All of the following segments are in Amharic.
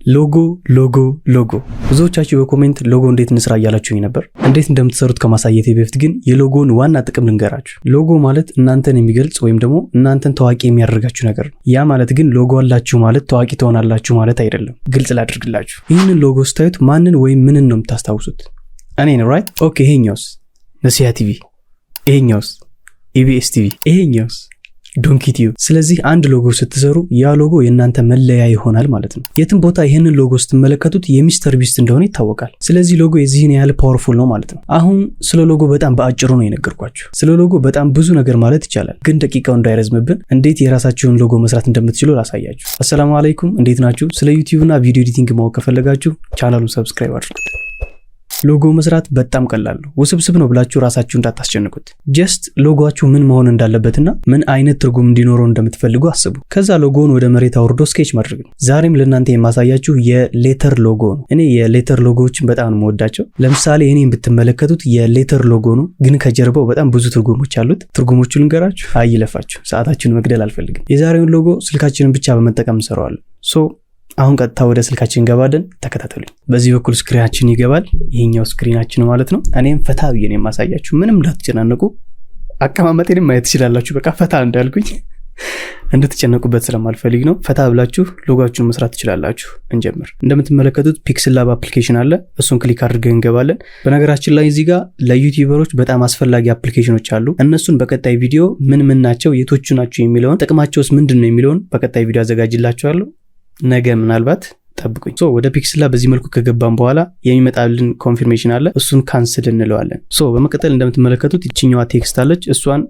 ሎጎ ብዙዎቻችሁ በኮሜንት ሎጎ እንዴት እንስራ እያላችሁኝ ነበር። እንዴት እንደምትሰሩት ከማሳየቴ በፊት ግን የሎጎን ዋና ጥቅም ልንገራችሁ። ሎጎ ማለት እናንተን የሚገልጽ ወይም ደግሞ እናንተን ታዋቂ የሚያደርጋችሁ ነገር ነው። ያ ማለት ግን ሎጎ አላችሁ ማለት ታዋቂ ትሆናላችሁ ማለት አይደለም። ግልጽ ላድርግላችሁ። ይህንን ሎጎ ስታዩት ማንን ወይም ምንን ነው የምታስታውሱት? እኔን ራይት? ኦኬ። ይሄኛውስ ነሲሃ ቲቪ፣ ይሄኛውስ ኢቢኤስ ቲቪ፣ ይሄኛውስ ዶንኪ ቲዩብ። ስለዚህ አንድ ሎጎ ስትሰሩ ያ ሎጎ የእናንተ መለያ ይሆናል ማለት ነው። የትም ቦታ ይህንን ሎጎ ስትመለከቱት የሚስተር ቢስት እንደሆነ ይታወቃል። ስለዚህ ሎጎ የዚህን ያህል ፓወርፉል ነው ማለት ነው። አሁን ስለ ሎጎ በጣም በአጭሩ ነው የነገርኳችሁ። ስለ ሎጎ በጣም ብዙ ነገር ማለት ይቻላል፣ ግን ደቂቃው እንዳይረዝምብን እንዴት የራሳችሁን ሎጎ መስራት እንደምትችሉ ላሳያችሁ። አሰላሙ አለይኩም፣ እንዴት ናችሁ? ስለ ዩቲዩብ እና ቪዲዮ ኤዲቲንግ ማወቅ ከፈለጋችሁ ቻናሉን ሰብስክራይብ አድርጉት። ሎጎ መስራት በጣም ቀላል ነው። ውስብስብ ነው ብላችሁ ራሳችሁ እንዳታስጨንቁት። ጀስት ሎጎአችሁ ምን መሆን እንዳለበትና ምን አይነት ትርጉም እንዲኖረው እንደምትፈልጉ አስቡ። ከዛ ሎጎውን ወደ መሬት አውርዶ ስኬች ማድረግ ነው። ዛሬም ለእናንተ የማሳያችሁ የሌተር ሎጎ ነው። እኔ የሌተር ሎጎዎችን በጣም ነው የምወዳቸው። ለምሳሌ እኔን ብትመለከቱት የሌተር ሎጎ ነው፣ ግን ከጀርባው በጣም ብዙ ትርጉሞች አሉት። ትርጉሞቹ ልንገራችሁ፣ አይለፋችሁ፣ ሰዓታችሁን መግደል አልፈልግም። የዛሬውን ሎጎ ስልካችንን ብቻ በመጠቀም እንሰራዋለን። አሁን ቀጥታ ወደ ስልካችን እንገባለን። ተከታተሉኝ። በዚህ በኩል ስክሪናችን ይገባል። ይሄኛው ስክሪናችን ማለት ነው። እኔም ፈታ ብዬ ነው የማሳያችሁ፣ ምንም እንዳትጨናነቁ። አቀማመጤንም ማየት ትችላላችሁ። በቃ ፈታ እንዳልኩኝ እንድትጨነቁበት ስለማልፈልግ ነው። ፈታ ብላችሁ ሎጎአችሁን መስራት ትችላላችሁ። እንጀምር። እንደምትመለከቱት ፒክስል ላብ አፕሊኬሽን አለ። እሱን ክሊክ አድርገን እንገባለን። በነገራችን ላይ እዚህ ጋር ለዩቲዩበሮች በጣም አስፈላጊ አፕሊኬሽኖች አሉ። እነሱን በቀጣይ ቪዲዮ ምን ናቸው፣ የቶቹ ናቸው የሚለውን፣ ጥቅማቸውስ ምንድነው የሚለውን በቀጣይ ቪዲዮ አዘጋጅላችኋለሁ። ነገ ምናልባት ጠብቁኝ። ወደ ፒክስል ላብ በዚህ መልኩ ከገባን በኋላ የሚመጣልን ኮንፊርሜሽን አለ። እሱን ካንስል እንለዋለን። በመቀጠል እንደምትመለከቱት ይችኛዋ ቴክስት አለች። እሷን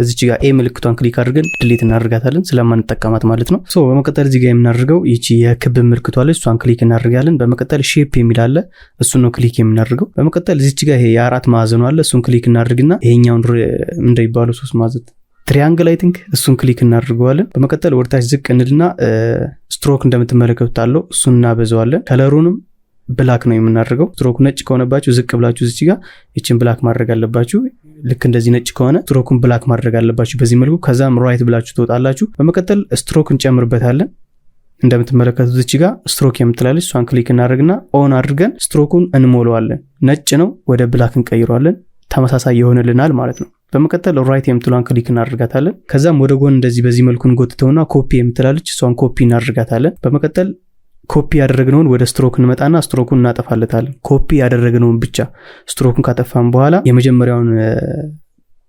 እዚች ጋር ኤ ምልክቷን ክሊክ አድርገን ድሊት እናደርጋታለን፣ ስለማንጠቀማት ማለት ነው። በመቀጠል እዚህ ጋር የምናደርገው ይቺ የክብ ምልክቷ አለች። እሷን ክሊክ እናደርጋለን። በመቀጠል ሼፕ የሚል አለ። እሱን ነው ክሊክ የምናደርገው። በመቀጠል እዚች ጋር ይሄ የአራት ማዕዘኑ አለ። እሱን ክሊክ እናደርግና ይሄኛውን እንደሚባለው 3 ማዕዘን ትሪያንግል አይ ቲንክ እሱን ክሊክ እናደርገዋለን። በመቀጠል ወደታች ዝቅ እንልና ስትሮክ እንደምትመለከቱት አለው፣ እሱን እናበዛዋለን። ከለሩንም ብላክ ነው የምናደርገው። ስትሮክ ነጭ ከሆነባችሁ ዝቅ ብላችሁ እዚህ ጋር ይችን ብላክ ማድረግ አለባችሁ። ልክ እንደዚህ ነጭ ከሆነ ስትሮኩን ብላክ ማድረግ አለባችሁ በዚህ መልኩ። ከዛም ራይት ብላችሁ ትወጣላችሁ። በመቀጠል ስትሮክ እንጨምርበታለን። እንደምትመለከቱት እዚህ ጋር ስትሮክ የምትላለች፣ እሷን ክሊክ እናደርግና ኦን አድርገን ስትሮኩን እንሞላዋለን። ነጭ ነው ወደ ብላክ እንቀይረዋለን። ተመሳሳይ ይሆንልናል ማለት ነው። በመቀጠል ራይት የምትሏን ክሊክ እናደርጋታለን። ከዛም ወደ ጎን እንደዚህ በዚህ መልኩ እንጎትተውና ኮፒ የምትላለች፣ እሷን ኮፒ እናደርጋታለን። በመቀጠል ኮፒ ያደረግነውን ወደ ስትሮክ እንመጣና ስትሮኩን እናጠፋለታለን። ኮፒ ያደረግነውን ብቻ ስትሮኩን ካጠፋን በኋላ የመጀመሪያውን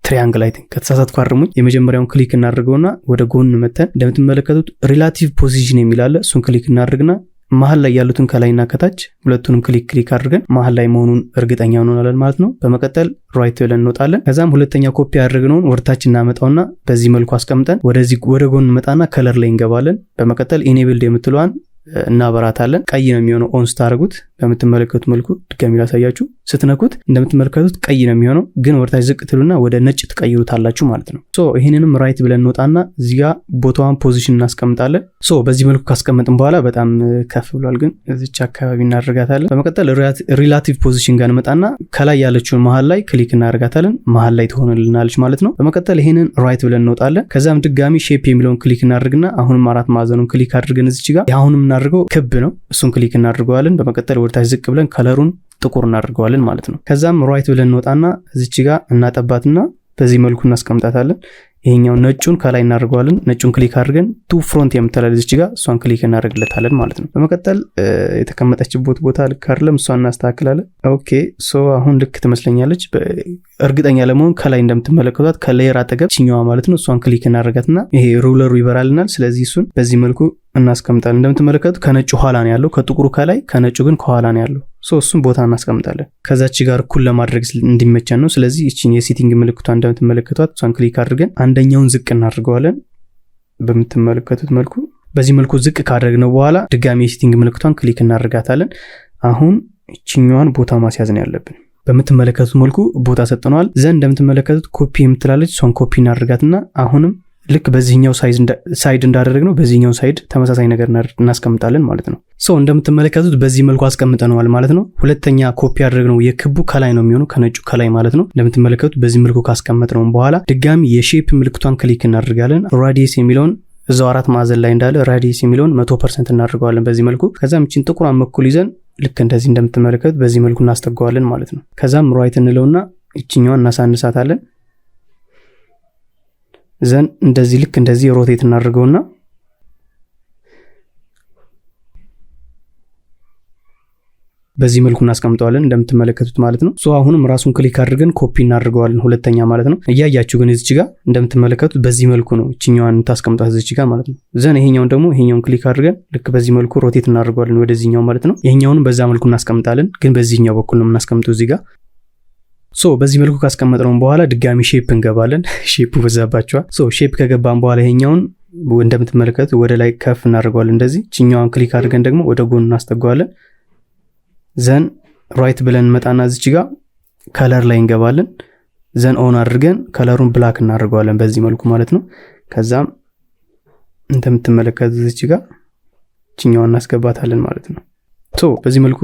ትሪያንግል አይ ቲንክ ከተሳሳትኩ አርሙኝ። የመጀመሪያውን ክሊክ እናደርገውና ወደ ጎን መተን እንደምትመለከቱት ሪላቲቭ ፖዚሽን የሚላለ እሱን ክሊክ እናደርግና መሃል ላይ ያሉትን ከላይና ከታች ሁለቱንም ክሊክ አድርገን መሃል ላይ መሆኑን እርግጠኛ እንሆናለን ማለት ነው። በመቀጠል ራይት ብለን እንወጣለን። ከዛም ሁለተኛ ኮፒ ያደረግነውን ወደታች እናመጣውና በዚህ መልኩ አስቀምጠን ወደ ጎን እንመጣና ከለር ላይ እንገባለን። በመቀጠል ኢኔብልድ የምትለዋን እናበራታለን። ቀይ ነው የሚሆነው ኦን ስታደርጉት። በምትመለከቱት መልኩ ድጋሚ ላሳያችሁ። ስትነኩት እንደምትመለከቱት ቀይ ነው የሚሆነው፣ ግን ወደታች ዝቅ ትሉና ወደ ነጭ ትቀይሩታላችሁ ማለት ነው። ይሄንንም ራይት ብለን እንወጣና እዚህ ጋር ቦታዋን ፖዚሽን እናስቀምጣለን። በዚህ መልኩ ካስቀመጥን በኋላ በጣም ከፍ ብሏል፣ ግን እዚች አካባቢ እናደርጋታለን። በመቀጠል ሪላቲቭ ፖዚሽን ጋር እንመጣና ከላይ ያለችውን መሃል ላይ ክሊክ እናደርጋታለን። መሃል ላይ ትሆንልናለች ማለት ነው። በመቀጠል ይሄንን ራይት ብለን እንወጣለን። ከዛም ድጋሚ ሼፕ የሚለውን ክሊክ እናደርግና አሁንም አራት ማዕዘኑን ክሊክ አድርገን እዚች ጋር አሁንም እናደርገው ክብ ነው፣ እሱን ክሊክ እናደርገዋለን። በመቀጠል ወደታች ዝቅ ብለን ከለሩን ጥቁር እናደርገዋለን ማለት ነው። ከዛም ራይት ብለን እንወጣና እዚች ጋር እናጠባትና በዚህ መልኩ እናስቀምጣታለን። ይሄኛው ነጩን ከላይ እናደርገዋለን። ነጩን ክሊክ አድርገን ቱ ፍሮንት የምትላለች እዚች ጋር እሷን ክሊክ እናደርግለታለን ማለት ነው። በመቀጠል የተቀመጠችበት ቦታ ልክ አይደለም፣ እሷን እናስተካክላለን። ኦኬ አሁን ልክ ትመስለኛለች። እርግጠኛ ለመሆን ከላይ እንደምትመለከቷት ከሌየር አጠገብ ችኛዋ ማለት ነው፣ እሷን ክሊክ እናደርጋትና ይሄ ሩለሩ ይበራልናል። ስለዚህ እሱን በዚህ መልኩ እናስቀምጣለን። እንደምትመለከቱት ከነጩ ኋላ ነው ያለው፣ ከጥቁሩ ከላይ፣ ከነጩ ግን ከኋላ ነው ያለው። እሱን ቦታ እናስቀምጣለን። ከዛች ጋር እኩል ለማድረግ እንዲመቸን ነው። ስለዚህ እቺን የሴቲንግ ምልክቷ እንደምትመለከቷት እሷን ክሊክ አድርገን አንደኛውን ዝቅ እናደርገዋለን። በምትመለከቱት መልኩ በዚህ መልኩ ዝቅ ካደረግነው በኋላ ድጋሚ የሴቲንግ ምልክቷን ክሊክ እናደርጋታለን። አሁን እቺኛዋን ቦታ ማስያዝ ነው ያለብን። በምትመለከቱት መልኩ ቦታ ሰጥተናል። ዘንድ እንደምትመለከቱት ኮፒ የምትላለች፣ እሷን ኮፒ እናደርጋትና አሁንም ልክ በዚህኛው ሳይድ እንዳደረግነው በዚህኛው ሳይድ ተመሳሳይ ነገር እናስቀምጣለን ማለት ነው። እንደምትመለከቱት በዚህ መልኩ አስቀምጠነዋል ማለት ነው። ሁለተኛ ኮፒ ያደረግነው የክቡ ከላይ ነው የሚሆነው፣ ከነጩ ከላይ ማለት ነው። እንደምትመለከቱት በዚህ መልኩ ካስቀመጥነው በኋላ ድጋሚ የሼፕ ምልክቷን ክሊክ እናደርጋለን። ራዲየስ የሚለውን እዛው 4 ማዕዘን ላይ እንዳለ ራዲየስ የሚለውን 100% እናደርገዋለን በዚህ መልኩ። ከዛም እቺን ጥቁሯን በኩል ይዘን ልክ እንደዚህ እንደምትመለከቱት በዚህ መልኩ እናስጠጋዋለን ማለት ነው። ከዛም ራይት እንለውና እቺኛዋን እናሳንሳታለን። ዘን እንደዚህ ልክ እንደዚህ ሮቴት እናደርገውና በዚህ መልኩ እናስቀምጠዋለን እንደምትመለከቱት ማለት ነው። ሶ አሁንም ራሱን ክሊክ አድርገን ኮፒ እናደርገዋለን ሁለተኛ ማለት ነው። እያያችሁ ግን እዚች ጋር እንደምትመለከቱት በዚህ መልኩ ነው እቺኛዋን ታስቀምጧት እዚች ጋር ማለት ነው። ዘን ይሄኛውን ክሊክ አድርገን ልክ በዚህ መልኩ ሮቴት እናደርገዋለን ወደዚህኛው ማለት ነው። ይሄኛውን በዛ መልኩ እናስቀምጣለን፣ ግን በዚህኛው በኩል ነው የምናስቀምጠው እዚህ ጋር። ሶ በዚህ መልኩ ካስቀመጥነው በኋላ ድጋሚ ሼፕ እንገባለን። ሼፑ በዛባችኋል። ሶ ሼፕ ከገባን በኋላ ይሄኛውን እንደምትመለከቱት ወደ ላይ ከፍ እናደርገዋለን እንደዚህ። እቺኛዋን ክሊክ አድርገን ደግሞ ወደ ጎን እናስጠጋዋለን። ዘን ራይት ብለን መጣና እዚች ጋር ከለር ላይ እንገባለን። ዘን ኦን አድርገን ከለሩን ብላክ እናደርገዋለን በዚህ መልኩ ማለት ነው። ከዛም እንደምትመለከቱት እዚች ጋር እቺኛዋን እናስገባታለን ማለት ነው። ሶ በዚህ መልኩ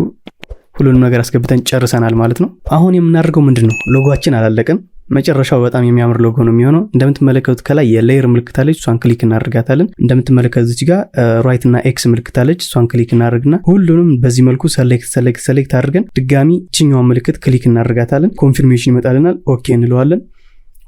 ሁሉንም ነገር አስገብተን ጨርሰናል ማለት ነው። አሁን የምናደርገው ምንድነው? ሎጎአችን አላለቀም። መጨረሻው በጣም የሚያምር ሎጎ ነው የሚሆነው። እንደምትመለከቱት ከላይ የሌየር ምልክት አለች፣ እሷን ክሊክ እናደርጋታለን። እንደምትመለከቱት እዚህ ጋር ራይት እና ኤክስ ምልክት አለች፣ እሷን ክሊክ እናደርግና ሁሉንም በዚህ መልኩ ሰሌክት አድርገን ድጋሚ እቺኛዋን ምልክት ክሊክ እናደርጋታለን። ኮንፊርሜሽን ይመጣልናል። ኦኬ እንለዋለን።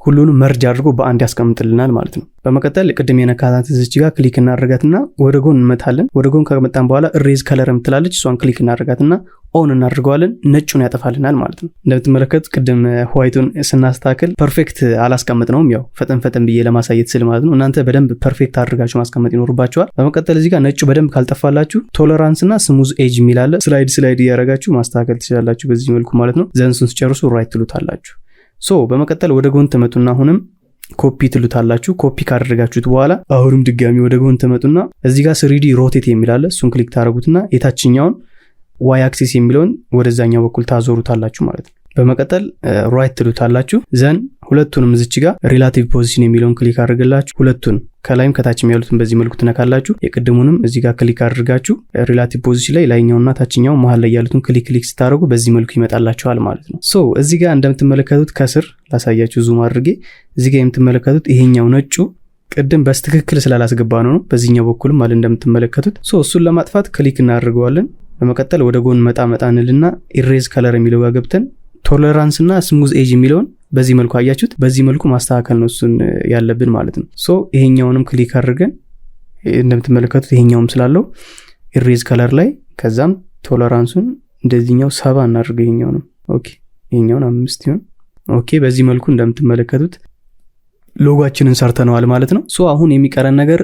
ሁሉንም መርጅ አድርጎ በአንድ ያስቀምጥልናል ማለት ነው። በመቀጠል ቅድም የነካታት እዚች ጋር ክሊክ እናደርጋትና ወደ ጎን እንመታለን። ወደ ጎን ከመጣን በኋላ ኢሬዝ ከለር ምትላለች፣ እሷን ክሊክ እናደርጋትና ኦን እናደርገዋለን። ነጩን ያጠፋልናል ማለት ነው። እንደምትመለከቱት ቅድም ዋይቱን ስናስተካክል ፐርፌክት አላስቀምጥነውም፣ ያው ፈጠን ብዬ ለማሳየት ስል ማለት ነው። እናንተ በደንብ ፐርፌክት አድርጋችሁ ማስቀመጥ ይኖርባችኋል። በመቀጠል እዚህ ጋር ነጩ በደንብ ካልጠፋላችሁ ቶለራንስ እና ስሙዝ ኤጅ የሚላለ ስላይድ እያደረጋችሁ ማስተካከል ትችላላችሁ በዚህ መልኩ ማለት ነው። ዘንሱን ስጨርሱ ራይት ትሉታላችሁ። ሶ በመቀጠል ወደ ጎን ተመጡና አሁንም ኮፒ ትሉታላችሁ። ኮፒ ካደረጋችሁት በኋላ አሁንም ድጋሚ ወደ ጎን ተመጡና እዚህ ጋር 3D ሮቴት የሚላለ እሱን ክሊክ ታደርጉትና የታችኛውን ዋይ አክሲስ የሚለውን ወደዛኛው በኩል ታዞሩታላችሁ ማለት ነው። በመቀጠል ራይት ትሉታላችሁ። ዘን ሁለቱንም እዚች ጋር ሪላቲቭ ፖዚሽን የሚለውን ክሊክ አድርጋላችሁ። ሁለቱን ከላይም ከታችም ያሉትን በዚህ መልኩ ትነካላችሁ። የቅድሙንም እዚህ ጋር ክሊክ አድርጋችሁ ሪላቲቭ ፖዚሽን ላይ ላይኛውና ታችኛው መሃል ላይ ያሉትን ክሊክ ስታደርጉ በዚህ መልኩ ይመጣላችኋል ማለት ነው። ሶ እዚህ ጋር እንደምትመለከቱት ከስር ላሳያችሁ ዙም አድርጌ እዚህ ጋር የምትመለከቱት ይሄኛው ነጩ ቅድም በስትክክል ስላላስገባ ነው በዚህኛው በኩልም ማለት እንደምትመለከቱት። ሶ እሱን ለማጥፋት ክሊክ እናደርገዋለን። በመቀጠል ወደ ጎን መጣ እንልና ኢሬዝ ከለር የሚለው ጋር ገብተን ቶለራንስ እና ስሙዝ ኤጅ የሚለውን በዚህ መልኩ አያችሁት፣ በዚህ መልኩ ማስተካከል ነው እሱን ያለብን ማለት ነው። ሶ ይሄኛውንም ክሊክ አድርገን እንደምትመለከቱት ይሄኛውም ስላለው ኢሬዝ ከለር ላይ ከዛም ቶለራንሱን እንደዚህኛው 7 እናድርገው። ይሄኛውንም ኦኬ፣ ይሄኛውን 5 ይሁን። ኦኬ፣ በዚህ መልኩ እንደምትመለከቱት ሎጎአችንን ሰርተነዋል ማለት ነው። ሶ አሁን የሚቀረን ነገር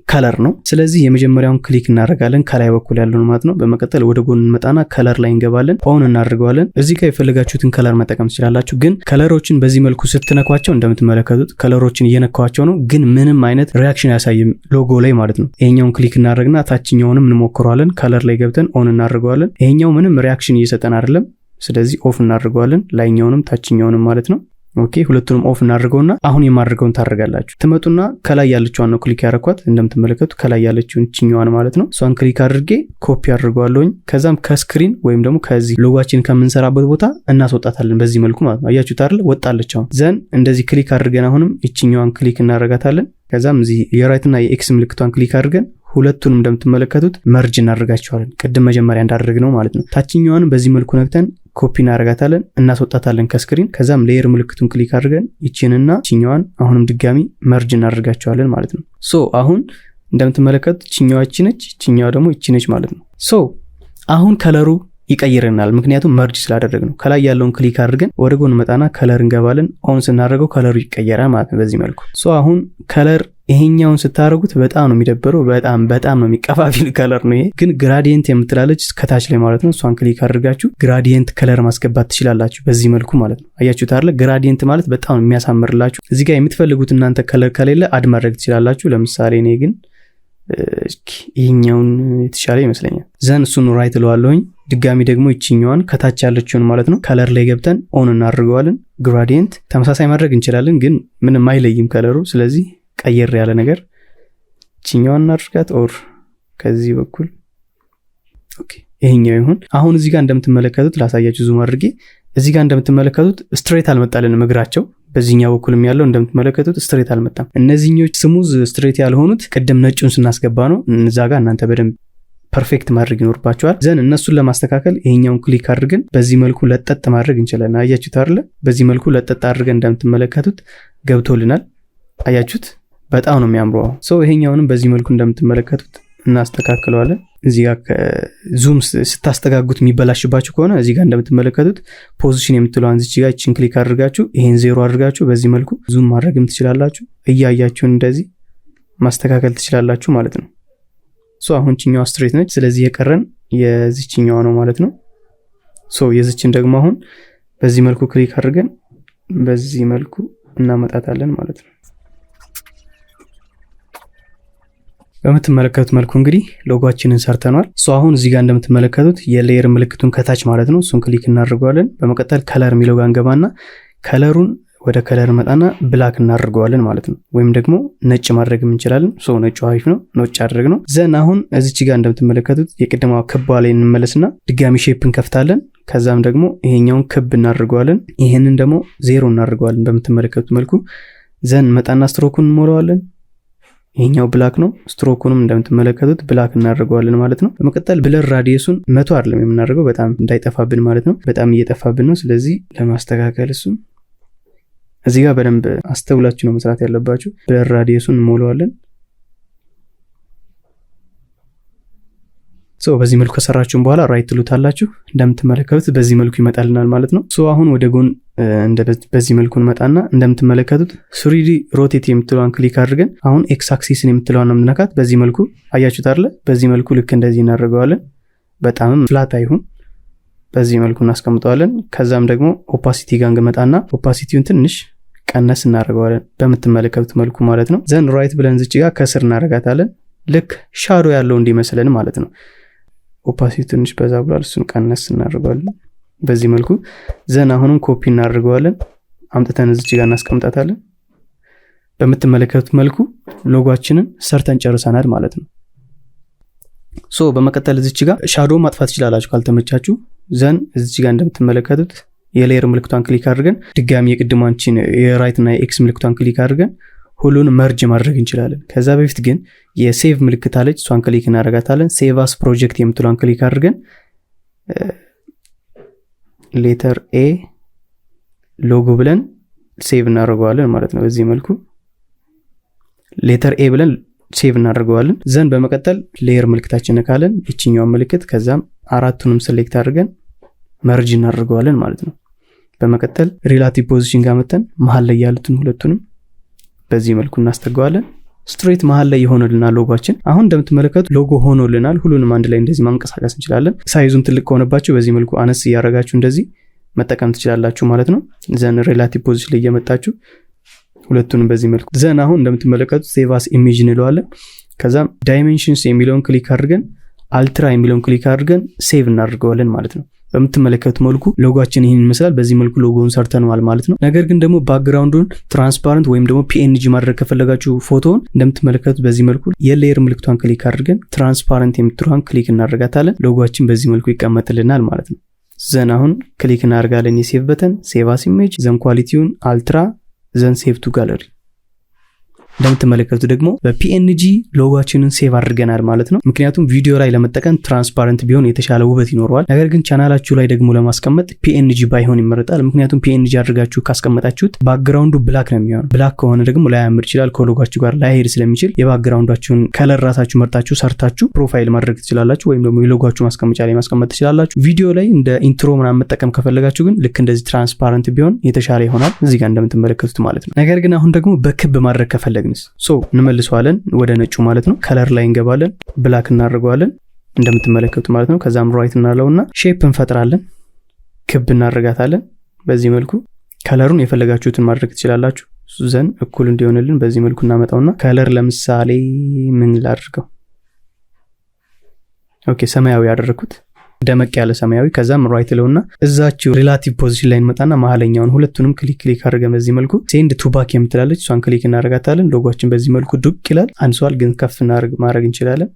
ከለር ነው። ስለዚህ የመጀመሪያውን ክሊክ እናደርጋለን ከላይ በኩል ያለውን ማለት ነው። በመቀጠል ወደ ጎን እንመጣና ከለር ላይ እንገባለን። ኦን እናደርገዋለን። እዚህ ጋር የፈለጋችሁትን ከለር መጠቀም ትችላላችሁ። ግን ከለሮችን በዚህ መልኩ ስትነኳቸው እንደምትመለከቱት ከለሮችን እየነካዋቸው ነው፣ ግን ምንም አይነት ሪያክሽን ያሳይም ሎጎ ላይ ማለት ነው። ይሄኛውን ክሊክ እናደርግና ታችኛውንም እንሞክረዋለን። ከለር ላይ ገብተን ኦን እናደርገዋለን። ይሄኛው ምንም ሪያክሽን እየሰጠን አይደለም፣ ስለዚህ ኦፍ እናደርገዋለን። ላይኛውንም ታችኛውንም ማለት ነው። ኦኬ፣ ሁለቱንም ኦፍ እናደርገውና አሁን የማድርገውን ታደርጋላችሁ። ትመጡና ከላይ ያለችዋን ነው ክሊክ ያደረኳት እንደምትመለከቱ ከላይ ያለችውን ችኛዋን ማለት ነው። እሷን ክሊክ አድርጌ ኮፒ አድርገዋለሁኝ። ከዛም ከስክሪን ወይም ደግሞ ከዚህ ሎጓችን ከምንሰራበት ቦታ እናስወጣታለን በዚህ መልኩ ማለት ነው። አያችሁት አይደል? ወጣለች። አሁን ዘን እንደዚህ ክሊክ አድርገን አሁንም እቺኛዋን ክሊክ እናደርጋታለን። ከዛም እዚህ የራይት እና የኤክስ ምልክቷን ክሊክ አድርገን ሁለቱንም እንደምትመለከቱት መርጅ እናደርጋቸዋለን ቅድም መጀመሪያ እንዳደረግነው ማለት ነው። ታችኛዋን በዚህ መልኩ ነክተን ኮፒ እናደርጋታለን፣ እናስወጣታለን ከስክሪን። ከዛም ሌየር ምልክቱን ክሊክ አድርገን ይቺንና ይቺኛዋን አሁንም ድጋሚ መርጅ እናደርጋቸዋለን ማለት ነው። ሶ አሁን እንደምትመለከቱት ይቺኛዋ ይቺ ነች፣ ይቺኛዋ ደግሞ ይቺ ነች ማለት ነው። ሶ አሁን ከለሩ ይቀይረናል፣ ምክንያቱም መርጅ ስላደረግነው። ከላይ ያለውን ክሊክ አድርገን ወደ ጎን መጣና ከለር እንገባለን። ኦን ስናደርገው ከለሩ ይቀየራል ማለት ነው በዚህ መልኩ። ሶ አሁን ከለር ይሄኛውን ስታደርጉት በጣም ነው የሚደበረው፣ በጣም ነው የሚቀፋፊል ከለር ነው ይሄ። ግን ግራዲየንት የምትላለች ከታች ላይ ማለት ነው። እሷን ክሊክ አድርጋችሁ ግራዲየንት ከለር ማስገባት ትችላላችሁ በዚህ መልኩ ማለት ነው። አያችሁት አይደል? ግራዲየንት ማለት በጣም የሚያሳምርላችሁ። እዚህ ጋር የምትፈልጉት እናንተ ከለር ከሌለ አድ ማድረግ ትችላላችሁ። ለምሳሌ እኔ ግን ይሄኛውን የተሻለ ይመስለኛል። ዘን እሱን ራይት ለዋለሁኝ። ድጋሚ ደግሞ ይቺኛዋን ከታች ያለችውን ማለት ነው ከለር ላይ ገብተን ኦን እናደርገዋለን። ግራዲየንት ተመሳሳይ ማድረግ እንችላለን፣ ግን ምንም አይለይም ከለሩ። ስለዚህ ቀየር ያለ ነገር ይቺኛዋን እናድርጋት። ኦር ከዚህ በኩል ኦኬ፣ ይሄኛው ይሁን። አሁን እዚህ ጋር እንደምትመለከቱት ላሳያችሁ ዙም አድርጌ። እዚህ ጋር እንደምትመለከቱት ስትሬት አልመጣልንም እግራቸው፣ በዚህኛው በኩልም ያለው እንደምትመለከቱት ስትሬት አልመጣም። እነዚህኞች ስሙዝ ስትሬት ያልሆኑት ቅድም ነጩን ስናስገባ ነው። እዛ ጋር እናንተ በደንብ ፐርፌክት ማድረግ ይኖርባቸዋል። ዘን እነሱን ለማስተካከል ይሄኛውን ክሊክ አድርገን በዚህ መልኩ ለጠጥ ማድረግ እንችላለን። አያችሁት አይደለ? በዚህ መልኩ ለጠጥ አድርገን እንደምትመለከቱት ገብቶልናል። አያችሁት? በጣም ነው የሚያምረው። ይሄኛውንም በዚህ መልኩ እንደምትመለከቱት እናስተካክለዋለን። እዚህ ጋር ዙም ስታስተጋጉት የሚበላሽባችሁ ከሆነ እዚህ ጋር እንደምትመለከቱት ፖዚሽን የምትለዋን እዚህ ጋር እቺን ክሊክ አድርጋችሁ ይሄን 0 አድርጋችሁ በዚህ መልኩ ዙም ማድረግም ትችላላችሁ። እያያችሁ እንደዚህ ማስተካከል ትችላላችሁ ማለት ነው። አሁን ቺኛዋ ስትሬት ነች። ስለዚህ የቀረን የዚህኛዋ ነው ማለት ነው። የዚህችን ደግሞ አሁን በዚህ መልኩ ክሊክ አድርገን በዚህ መልኩ እናመጣታለን ማለት ነው። በምትመለከቱት መልኩ እንግዲህ ሎጎአችንን ሰርተናል። አሁን እዚህ ጋር እንደምትመለከቱት የሌየር ምልክቱን ከታች ማለት ነው እሱን ክሊክ እናደርገዋለን። በመቀጠል ከለር የሚለው ጋር እንገባና ከለሩን ወደ ከለር መጣና ብላክ እናደርገዋለን ማለት ነው። ወይም ደግሞ ነጭ ማድረግ እንችላለን። ነጩ አሪፍ ነው፣ ነጭ አድርግ ነው። ዘን አሁን እዚች ጋር እንደምትመለከቱት የቅድማው ክብ ላይ እንመለስና ድጋሚ ሼፕ እንከፍታለን። ከዛም ደግሞ ይሄኛውን ክብ እናደርገዋለን። ይሄንን ደግሞ 0 እናደርገዋለን በምትመለከቱት መልኩ። ዘን መጣና ስትሮኩን እንሞላዋለን። ይሄኛው ብላክ ነው። ስትሮኩንም እንደምትመለከቱት ብላክ እናደርገዋለን ማለት ነው። በመቀጠል ብለር ራዲየሱን 100 አይደለም የምናደርገው በጣም እንዳይጠፋብን ማለት ነው። በጣም እየጠፋብን ነው። ስለዚህ ለማስተካከል እሱን እዚህ ጋር በደንብ አስተውላችሁ ነው መስራት ያለባችሁ። ብለር ራዲየሱን እንሞላዋለን። በዚህ መልኩ ከሰራችሁን በኋላ ራይት ትሉታላችሁ። እንደምትመለከቱት በዚህ መልኩ ይመጣልናል ማለት ነው። አሁን ወደ ጎን በዚህ መልኩ እንመጣና እንደምትመለከቱት 3D ሮቴት የምትለዋን ክሊክ አድርገን አሁን ኤክስ አክሲስን የምትለዋን ነው የምንነካት። በዚህ መልኩ አያችሁት አይደለ? በዚህ መልኩ ልክ እንደዚህ እናደርገዋለን። በጣም ፍላት አይሁን፣ በዚህ መልኩ እናስቀምጠዋለን። ከዛም ደግሞ ኦፓሲቲ ጋር እንመጣና ኦፓሲቲውን ትንሽ ቀነስ እናደርገዋለን በምትመለከቱት መልኩ ማለት ነው። ዘን ራይት ብለን እዚህ ጋር ከስር እናደርጋታለን። ልክ ሻዶ ያለው እንዲመስለን ማለት ነው። ኦፓሲቲ ትንሽ በዛ ብሏል፣ እሱን ቀነስ እናደርገዋለን በዚህ መልኩ። ዘን አሁንም ኮፒ እናደርገዋለን፣ አምጥተን እዚህ ጋር እናስቀምጣታለን። በምትመለከቱት መልኩ ሎጎአችንን ሰርተን ጨርሰናል ማለት ነው። በመቀጠል እዚህ ጋር ሻዶ ማጥፋት ትችላላችሁ ካልተመቻችሁ። ዘን እዚህ ጋር እንደምትመለከቱት የሌየር ምልክቷን ክሊክ አድርገን ድጋሚ የቅድማንችን የራይት እና የኤክስ ምልክቷን ክሊክ አድርገን ሁሉን መርጅ ማድረግ እንችላለን። ከዛ በፊት ግን የሴቭ ምልክት አለች፣ እሷን ክሊክ እናደርጋታለን። ሴቭ አስ ፕሮጀክት የምትሏን ክሊክ አድርገን ሌተር ኤ ሎጎ ብለን ሴቭ እናደርገዋለን ማለት ነው። በዚህ መልኩ ሌተር ኤ ብለን ሴቭ እናደርገዋለን። ዘን በመቀጠል ሌየር ምልክታችን ነካለን፣ እቺኛውን ምልክት። ከዛም አራቱንም ሴሌክት አድርገን መርጅ እናደርገዋለን ማለት ነው። በመቀጠል ሪላቲቭ ፖዚሽን ጋር መተን መሃል ላይ ያሉትን ሁለቱንም በዚህ መልኩ እናስተጋዋለን። ስትሬት መሃል ላይ ይሆንልናል ሎጎአችን። አሁን እንደምትመለከቱት ሎጎ ሆኖልናል። ሁሉንም አንድ ላይ እንደዚህ ማንቀሳቀስ እንችላለን። ሳይዙም ትልቅ ከሆነባችሁ በዚህ መልኩ አነስ እያደረጋችሁ እንደዚህ መጠቀም ትችላላችሁ ማለት ነው። ዘን ሪላቲቭ ፖዚሽን ላይ እየመጣችሁ ሁለቱንም በዚህ መልኩ ዘን አሁን እንደምትመለከቱት ሴቭ አስ ኢሜጅ እንለዋለን። ከዛም ዳይሜንሽንስ የሚለውን ክሊክ አድርገን አልትራ የሚለውን ክሊክ አድርገን ሴቭ እናደርገዋለን ማለት ነው። በምትመለከቱት መልኩ ሎጎአችን ይሄን ይመስላል። በዚህ መልኩ ሎጎውን ሰርተናል ማለት ነው። ነገር ግን ደግሞ ባክግራውንዱን ትራንስፓረንት ወይም ደግሞ PNG ማድረግ ከፈለጋችሁ ፎቶውን እንደምትመለከቱት በዚህ መልኩ የሌየር ምልክቷን ክሊክ አድርገን ትራንስፓረንት የምትለዋን ክሊክ እናደርጋታለን። ሎጎአችን በዚህ መልኩ ይቀመጥልናል ማለት ነው። ዘን አሁን ክሊክ እናደርጋለን የሴቭ በተን፣ ሴቭ አስ ኢሜጅ፣ ዘን ኳሊቲውን አልትራ፣ ዘን ሴቭ ቱ ጋለሪ። እንደምትመለከቱት ደግሞ በPNG ሎጎአችንን ሴቭ አድርገናል ማለት ነው። ምክንያቱም ቪዲዮ ላይ ለመጠቀም ትራንስፓረንት ቢሆን የተሻለ ውበት ይኖረዋል። ነገር ግን ቻናላችሁ ላይ ደግሞ ለማስቀመጥ PNG ባይሆን ይመረጣል። ምክንያቱም PNG አድርጋችሁ ካስቀመጣችሁት ባክግራውንዱ ብላክ ነው የሚሆነው። ብላክ ከሆነ ደግሞ ላያምር ይችላል፣ ከሎጎአችሁ ጋር ላይሄድ ስለሚችል የባክግራውንዳችሁን ከለር ራሳችሁ መርጣችሁ ሰርታችሁ ፕሮፋይል ማድረግ ትችላላችሁ፣ ወይም ደግሞ የሎጎአችሁ ማስቀመጫ ላይ ማስቀመጥ ትችላላችሁ። ቪዲዮ ላይ እንደ ኢንትሮ ምናምን መጠቀም ከፈለጋችሁ ግን ልክ እንደዚህ ትራንስፓረንት ቢሆን የተሻለ ይሆናል፣ እዚህ ጋር እንደምትመለከቱት ማለት ነው። ነገር ግን አሁን ደግሞ በክብ ማድረግ ከፈለግንስ እንመልሰዋለን ወደ ነጩ ማለት ነው። ከለር ላይ እንገባለን፣ ብላክ እናደርገዋለን እንደምትመለከቱት ማለት ነው። ከዛም ራይት እናለውና ሼፕ እንፈጥራለን፣ ክብ እናደርጋታለን። በዚህ መልኩ ከለሩን የፈለጋችሁትን ማድረግ ትችላላችሁ። ዘን እኩል እንዲሆንልን በዚህ መልኩ እናመጣውና ከለር ለምሳሌ ምን ላድርገው? ኦኬ ሰማያዊ ያደረኩት፣ ደመቅ ያለ ሰማያዊ። ከዛም ራይት ለውና እዛችሁ ሪላቲቭ ፖዚሽን ላይ እንመጣና መሃለኛውን ሁለቱንም ክሊክ አድርገን በዚህ መልኩ ሴንድ ቱ ባክ የምትላለች እሷን ክሊክ እናደርጋታለን። ሎጎአችን በዚህ መልኩ ዱቅ ይላል። አንሷል ግን ከፍ ማድረግ እንችላለን።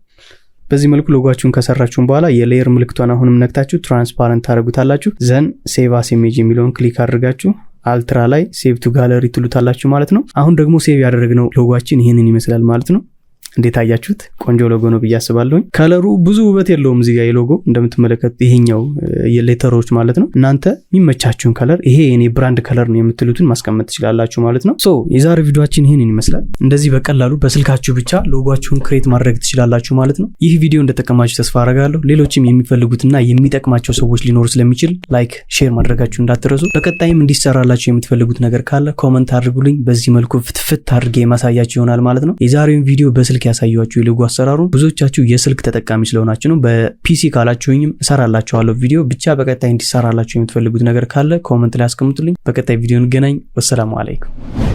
በዚህ መልኩ ሎጎአችሁን ከሰራችሁን በኋላ የሌየር ምልክቷን አሁንም ነክታችሁ ትራንስፓረንት ታደርጉታላችሁ። ዘን ሴቭ አስ ኢሜጅ የሚለውን ክሊክ አድርጋችሁ አልትራ ላይ ሴቭ ቱ ጋለሪ ትሉታላችሁ ማለት ነው። አሁን ደግሞ ሴቭ ያደረግነው ሎጎአችን ይሄንን ይመስላል ማለት ነው። እንዴት አያችሁት? ቆንጆ ሎጎ ነው ብዬ አስባለሁ። ከለሩ ብዙ ውበት የለውም እዚህ ጋር የሎጎ እንደምትመለከቱት ይሄኛው የሌተሮች ማለት ነው። እናንተ የሚመቻችሁን ከለር ይሄ የኔ ብራንድ ከለር ነው የምትሉትን ማስቀመጥ ትችላላችሁ ማለት ነው። ሶ የዛሬ ቪዲዮአችን ይሄንን ይመስላል። እንደዚህ በቀላሉ በስልካችሁ ብቻ ሎጎአችሁን ክሬት ማድረግ ትችላላችሁ ማለት ነው። ይህ ቪዲዮ እንደተጠቀማችሁ ተስፋ አደርጋለሁ። ሌሎችም የሚፈልጉትና የሚጠቅማቸው ሰዎች ሊኖሩ ስለሚችል ላይክ፣ ሼር ማድረጋችሁ እንዳትረሱ። በቀጣይም እንዲሰራላችሁ የምትፈልጉት ነገር ካለ ኮመንት አድርጉልኝ። በዚህ መልኩ ፍትፍት አድርጌ የማሳያችሁ ይሆናል ማለት ነው። የዛሬውን ቪዲዮ በስልክ ያሳያችሁ የሎጎ አሰራሩ ብዙዎቻችሁ የስልክ ተጠቃሚ ስለሆናችሁ ነው። በፒሲ ካላችሁኝም እሰራላችኋለሁ ቪዲዮ። ብቻ በቀጣይ እንዲሰራላችሁ የምትፈልጉት ነገር ካለ ኮመንት ላይ አስቀምጡልኝ። በቀጣይ ቪዲዮ እንገናኝ። ወሰላሙ አለይኩም።